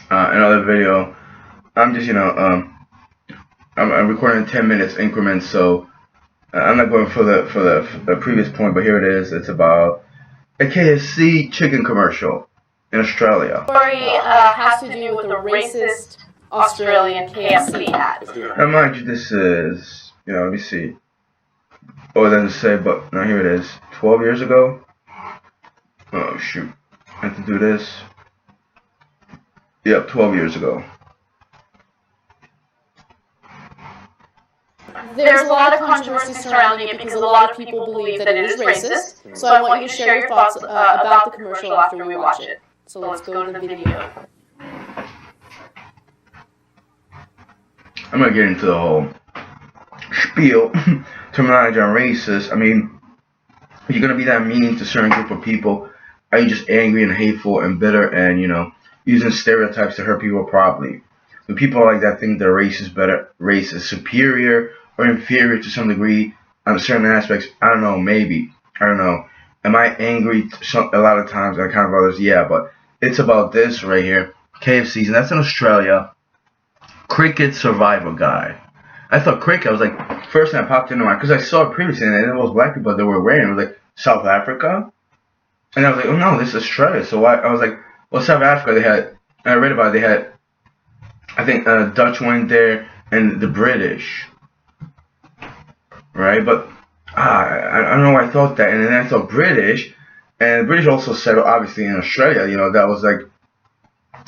another video. I'm just, I'm recording 10 minutes increments, so I'm not going for the previous point, but here it is. It's about a KFC chicken commercial in Australia. The story has to do with a racist Australian KFC ad. Now, mind you, this is, let me see. Oh, it doesn't say, but no, here it is. 12 years ago. Oh, shoot. I have to do this. Yep, 12 years ago. There's a lot of controversy surrounding it because a lot of people believe that it is racist. So I want you to share your thoughts about the commercial after we watch it. So let's go to the video. I'm gonna get into the whole spiel, terminology on racist. I mean, if you're gonna be that mean to a certain group of people, are you just angry and hateful and bitter and, using stereotypes to hurt people properly? Do people like that think their race is better, race is superior or inferior to some degree on certain aspects? I don't know, maybe. I don't know. Am I angry a lot of times on account of others? Yeah, but it's about this right here. KFC's, and that's in Australia. Cricket Survival Guide. I thought cricket, I was like, first thing that popped into my mind, because I saw it previously, and it was black people that were wearing it. It was like, South Africa? And I was like, oh no, this is Australia. So I was like, well, South Africa, they had, I read about it, they had, I think Dutch went there, and the British. Right? But I don't know why I thought that. And then I thought British, and the British also settled, obviously, in Australia. That was like,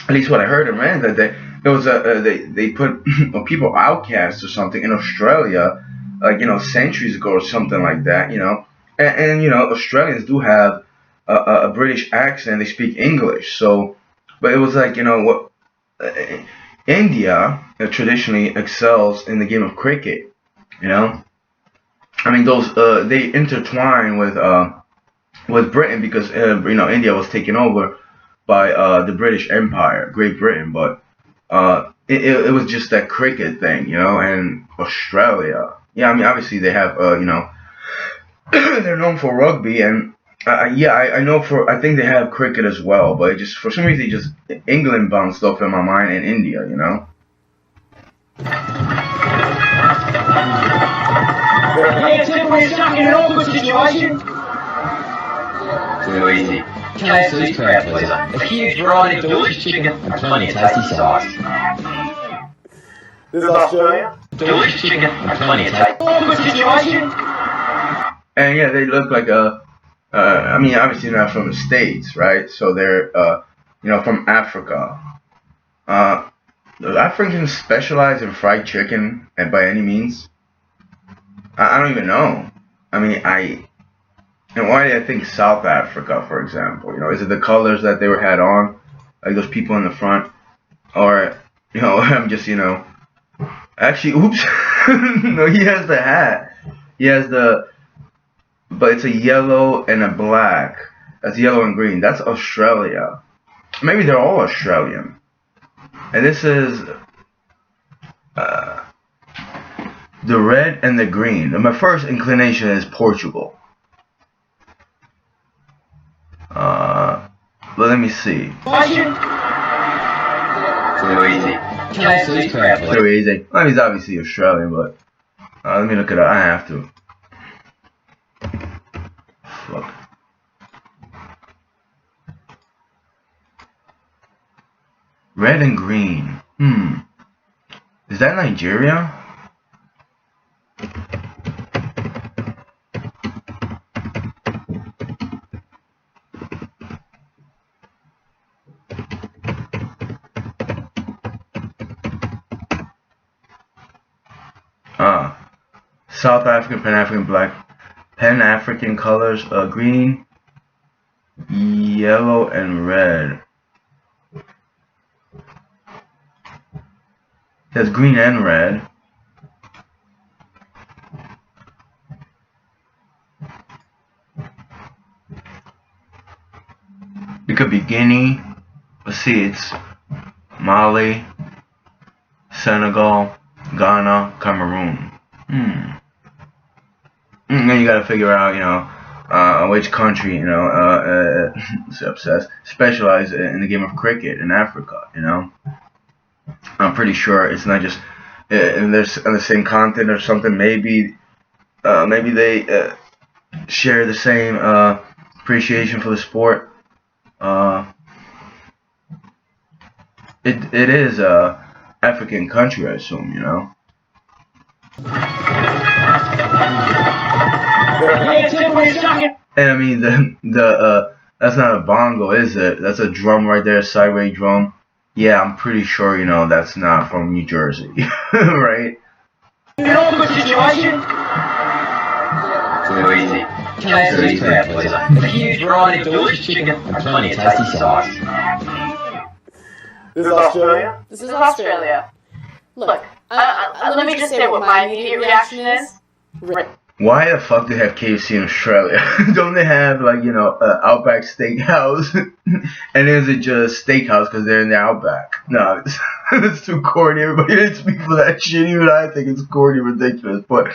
at least what I heard and read, that it was they put people outcasts or something in Australia, like centuries ago or something like that. And Australians do have a British accent. They speak English, so, but it was like what India traditionally excels in the game of cricket. I mean those they intertwine with Britain because India was taken over by the British Empire, Great Britain, but it was just that cricket thing, and Australia. Yeah, I mean, obviously they have, they're known for rugby, and I know I think they have cricket as well, but it just, for some reason, just England bounced off in my mind and India, Hey, tip when you're stuck in an awkward situation. Too easy. KFC's crowd pleaser. A huge variety of delicious chicken and plenty of tasty sides. This is Australia. Delicious chicken and plenty of tasty. Awkward situation. And yeah, they look like I mean, obviously they're not from the States, right? So they're, from Africa. The Africans specialize in fried chicken, and by any means. I don't even know. I mean, and why do I think South Africa, for example? Is it the colors that they had on, like those people in the front, or I'm just actually, oops, no, he has the hat. He has but it's a yellow and a black. That's yellow and green. That's Australia. Maybe they're all Australian. And this is the red and the green. And my first inclination is Portugal. But let me see. Too easy. KFC's crowd pleaser. Too easy. I mean, he's obviously Australian, but let me look it up. I have to. Fuck. Red and green. Is that Nigeria? South African, Pan-African, black, Pan-African colors, green, yellow, and red. There's green and red. It could be Guinea. Let's see, it's Mali, Senegal, Ghana, Cameroon. And then you gotta figure out, which country, specialize in the game of cricket in Africa, I'm pretty sure it's not just in the same continent or something. Maybe they share the same appreciation for the sport. It is a African country, I assume, And I mean the that's not a bongo, is it? That's a drum right there, a sideway drum. Yeah, I'm pretty sure that's not from New Jersey, right? Too easy. KFC's Crowd Pleaser. A huge variety of delicious chicken and plenty of tasty sides. This is Australia? This is Australia. Look, let me just say what my immediate reaction is. Why the fuck do they have KFC in Australia? Don't they have Outback Steakhouse? And is it just Steakhouse because they're in the Outback? No, it's too corny. Everybody hates me for that shit. Even I think it's corny, ridiculous. But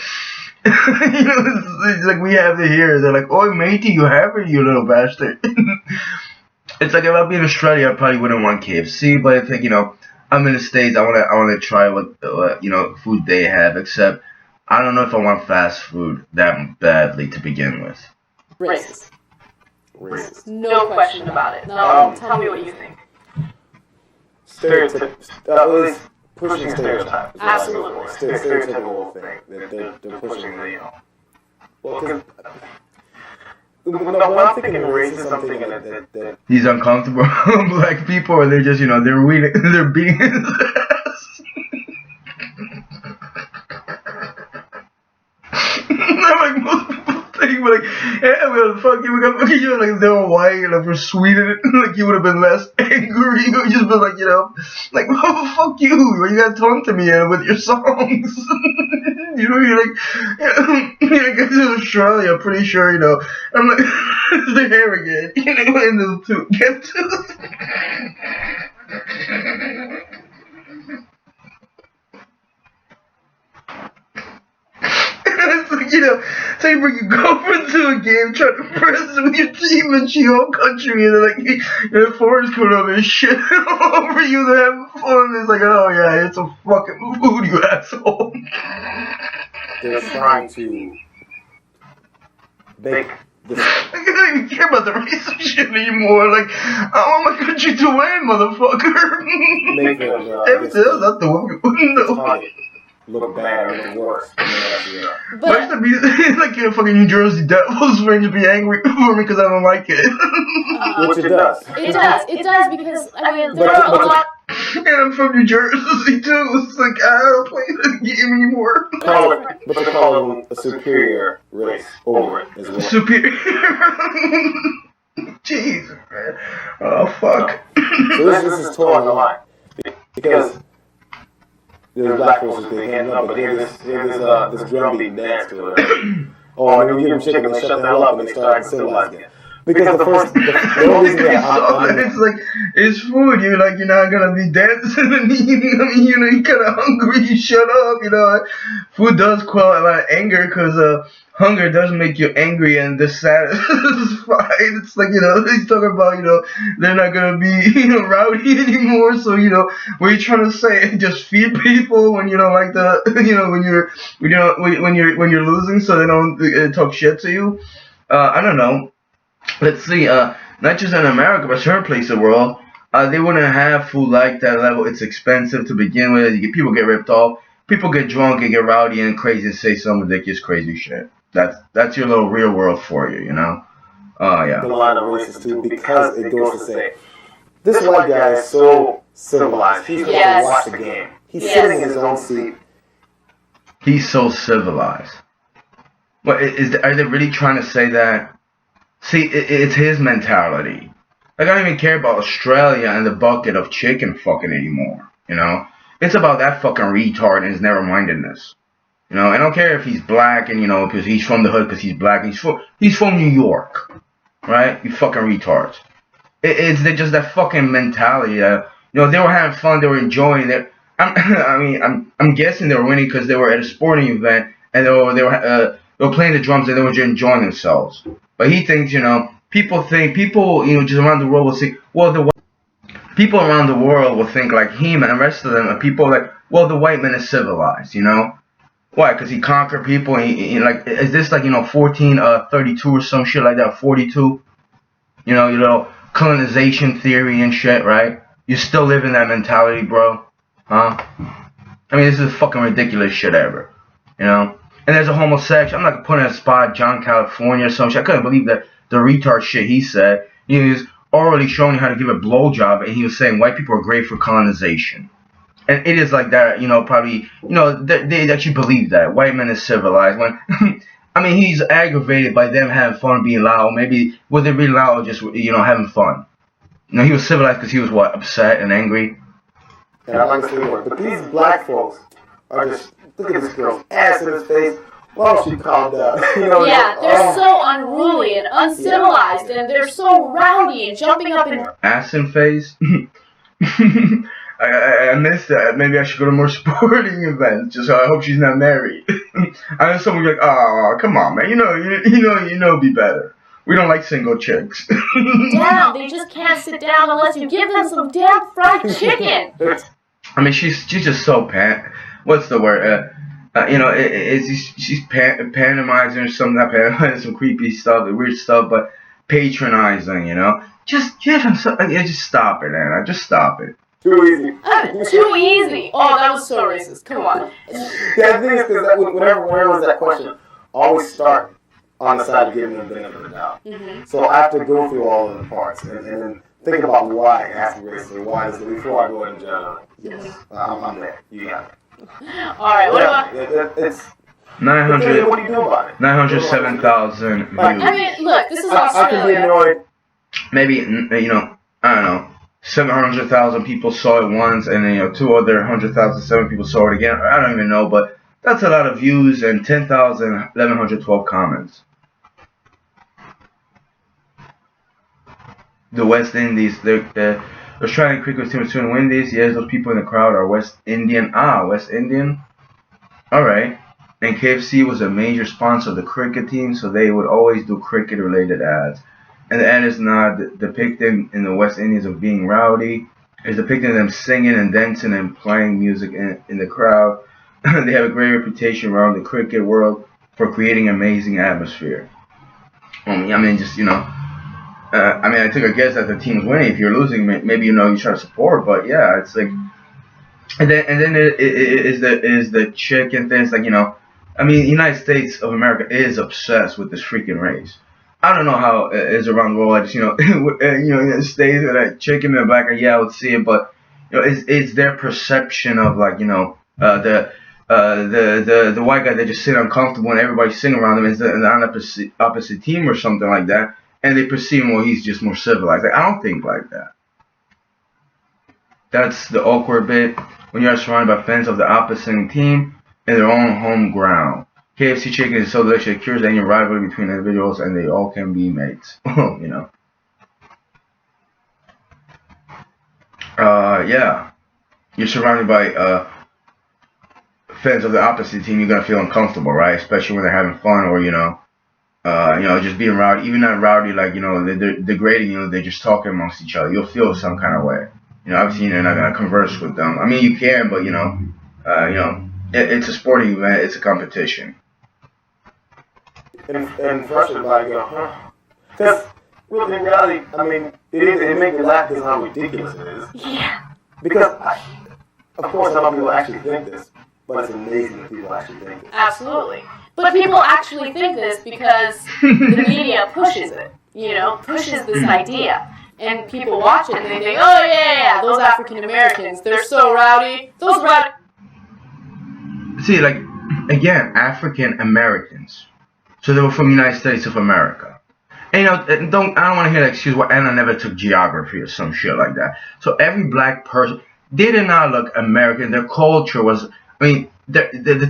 it's like we have it here. They're like, "Oh, matey, you have it, you little bastard." It's like if I'd be in Australia, I probably wouldn't want KFC. But I think I'm in the States. I wanna try what food they have. Except I don't know if I want fast food that badly to begin with. Racist. No question about it. Now, tell me what you think. Stereotypes. At least pushing stereotypes. Absolutely. Stereotypical thing. They're pushing the, Well, when I'm thinking of racism, I'm thinking that These uncomfortable black people, or they're just they're beating his ass. Like most people think, but yeah, well, fuck you, we got you, like if they were white, we're Sweden, like you would have been less angry. You would just been like, like, oh, fuck you, you gotta talk to me with your songs. You're like, I guess in Australia, I'm pretty sure, I'm like, they're arrogant, and those two get to. It's like, so you bring your girlfriend to a game, try to impress with your team and she home country, and then the foreigners coming over and shit all over you, they're having fun, it's like, oh yeah, it's a fucking food, you asshole. they're trying to make this. I don't even care about the racist shit anymore, like, I want my country to win, motherfucker. Make them, Everything else, that's the one we wouldn't know. Look bad, make it worse. But I used to be like fucking New Jersey Devils fans be angry for me because I don't like it. Which it does. It does because I mean there But- are a lot. And I'm from New Jersey too. It's like I don't play the game anymore. But they call them a superior race over it as well. Superior. Jesus, man. Oh fuck. So this is towing the line. Because there's black folks who think, no, but here's this drumbeat dance to it. Oh, and then you give them chicken, they shut the hell up and they start civilized again. Because the only reason It's like, it's food, you're not gonna be dancing and eating, I mean, you're kinda hungry, you shut up, Food does quell a lot of anger, cause, hunger does make you angry and dissatisfied. It's like, he's talking about, they're not gonna be, rowdy anymore, so, what are you trying to say? Just feed people when you don't like the, when you're losing, so they don't talk shit to you? I don't know. Let's see, not just in America, but certain places in the world, they wouldn't have food like that level. It's expensive to begin with. People get ripped off. People get drunk and get rowdy and crazy and say some ridiculous, crazy shit. That's your little real world for you, Oh, yeah. The line of races too, because it goes to say, this white guy is so civilized. He's going to watch the game. He's sitting in his own seat. He's so civilized. What are they really trying to say that? See, it's his mentality. Like, I don't even care about Australia and the bucket of chicken fucking anymore, It's about that fucking retard and his narrow-mindedness. I don't care if he's black and, because he's from the hood, because he's black. He's from New York, right? You fucking retards. It's just that fucking mentality that, they were having fun, they were enjoying it. I'm guessing they were winning because they were at a sporting event and they were they were playing the drums and they were just enjoying themselves. But he thinks, people, just around the world will think, well, people around the world will think like him, and the rest of them are people like, well, the white man is civilized, Why? Because he conquered people, and like, is this like, 1432 or some shit like that, 42? Colonization theory and shit, right? You still live in that mentality, bro? Huh? I mean, this is fucking ridiculous shit ever, And there's a homosexual, I'm not putting in a spot, John California or some shit. I couldn't believe that the retard shit he said. He was orally showing you how to give a blowjob, and he was saying white people are great for colonization. And it is like that, probably, they actually believe that. White men is civilized. When, I mean, he's aggravated by them having fun being loud. Maybe, was they being loud or just, having fun? He was civilized because he was, upset and angry? And I like to say more. But these black folks are just, look at this girl's ass in his face. Why don't she calm down? Yeah, they're so unruly and uncivilized, and they're so rowdy and jumping up and... Ass in face? I missed that. Maybe I should go to more sporting events. Just I hope she's not married. I know someone like, oh, come on, man. It'd be better. We don't like single chicks. Damn, they just can't sit down unless you give them some damn fried chicken. I mean, she's just so what's the word? She's pantomizing or something. Not pantomizing, some creepy stuff, weird stuff, but patronizing. Just give him something. Just stop it, Anna. Just stop it. Too easy. Too easy. Oh, that was so racist. Come on. Yeah, the thing is, because whenever was that question, always start on the side of giving them the benefit of the doubt. Mm-hmm. So I have to go through all of the parts and then think about why it has to be racist or why is it before I go into general. Yes, I'm there. You got it. All right. What about? It's 900. What do you do about it? 907,000 views. I mean, look, this is I can be Australia. annoyed. Maybe I don't know. 700,000 people saw it once, and then 200,007 people saw it again. I don't even know, but that's a lot of views and 1112 comments. The West Indies, they're trying to quick with Tim and Wendy's. Yes, those people in the crowd are West Indian. West Indian. All right. And KFC was a major sponsor of the cricket team, so they would always do cricket-related ads. And the ad is not depicting in the West Indies of being rowdy. It's depicting them singing and dancing and playing music in the crowd. They have a great reputation around the cricket world for creating amazing atmosphere. I mean, just, I took a guess that the team was winning. If you're losing, maybe, you try to support. But, yeah, it's like... And then it is the chicken thing. It's like, I mean, the United States of America is obsessed with this freaking race. I don't know how it is around the world. I just, United States with that chicken and the black, I would see it, but it's their perception of like, the white guy that just sit uncomfortable and everybody's sitting around him is the opposite team or something like that, and they perceive him, well, he's just more civilized. Like, I don't think like that. That's the awkward bit when you are surrounded by fans of the opposite team in their own home ground. KFC chicken is so delicious it cures any rivalry between individuals and they all can be mates. Yeah. You're surrounded by fans of the opposite team, you're gonna feel uncomfortable, right? Especially when they're having fun or, just being rowdy. Even not rowdy, like, they're degrading you, they're just talking amongst each other. You'll feel some kind of way. Obviously you're not gonna converse with them. I mean, you can, but, it's a sporting event, it's a competition. And first everybody go, huh? Because in reality, I mean, it makes me laugh because how ridiculous it is. Yeah. Because, of course, some people actually think this, but it's amazing that people actually think this. Absolutely. But people actually think this because the media pushes it, pushes this idea. And people watch it and they think, oh yeah, those African Americans, they're so rowdy. Those rowdy. See, like, again, African Americans. So they were from the United States of America. And I don't want to hear the excuse, well, Anna never took geography or some shit like that. So every black person, they did not look American. Their culture was, the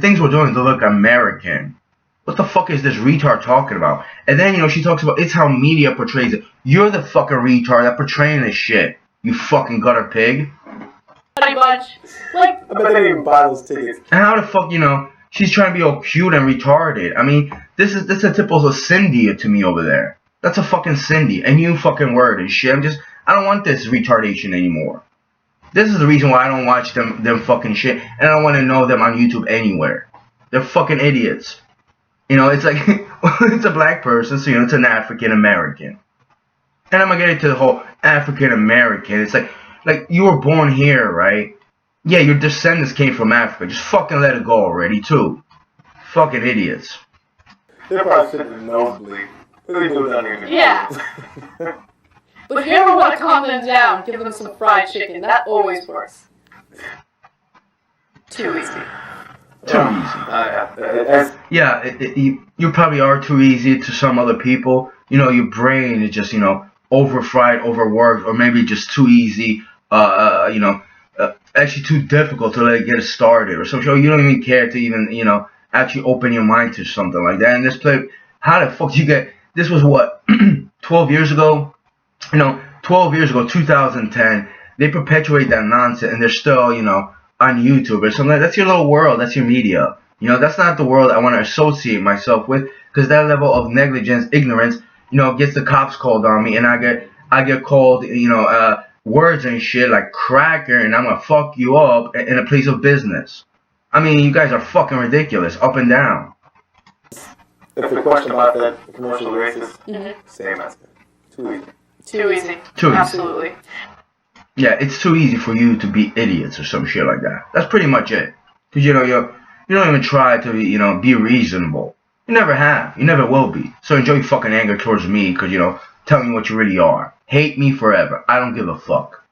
things we're doing to look American. What the fuck is this retard talking about? And then, she talks about, it's how media portrays it. You're the fucking retard that portraying this shit. You fucking gutter pig. Pretty much. Like, I bet they didn't even buy those tickets. And how the fuck, she's trying to be all cute and retarded. I mean, this is a typical Cindy to me over there. That's a fucking Cindy, a new fucking word and shit. I don't want this retardation anymore. This is the reason why I don't watch them fucking shit, and I don't want to know them on YouTube anywhere. They're fucking idiots. You know, it's like, it's a black person, so, you know, it's an African American. And I'm gonna get into the whole African American. It's like you were born here, right? Yeah, your descendants came from Africa. Just fucking let it go already, too. Fucking idiots. They're probably sitting in the nosebleed. What are they doing down here? Yeah. But if you ever want to calm them down, give them some fried chicken. That always works. Too easy. Too easy. Yeah, You probably are too easy to some other people. You know, your brain is just, you know, overfried, overworked, or maybe just too easy, you know, actually too difficult to let it get started or something. You don't even care to even, you know, actually open your mind to something like that. And this play, how the fuck did you get, this was what, 12 years ago? You know, 12 years ago, 2010, they perpetuate that nonsense and they're still, you know, on YouTube or something. That's your little world. That's your media. You know, that's not the world I want to associate myself with, because that level of negligence, ignorance, you know, gets the cops called on me, and I get called, you know, words and shit like cracker, and I'm gonna fuck you up in a place of business. I mean, you guys are fucking ridiculous, up and down. if the question about that commercial racist, same answer. Too easy. Too easy. Too easy. Absolutely. Yeah, it's too easy for you to be idiots or some shit like that. That's pretty much it. Because, you know, you don't even try to, you know, be reasonable. You never have. You never will be. So enjoy your fucking anger towards me because, you know, tell me what you really are. Hate me forever. I don't give a fuck.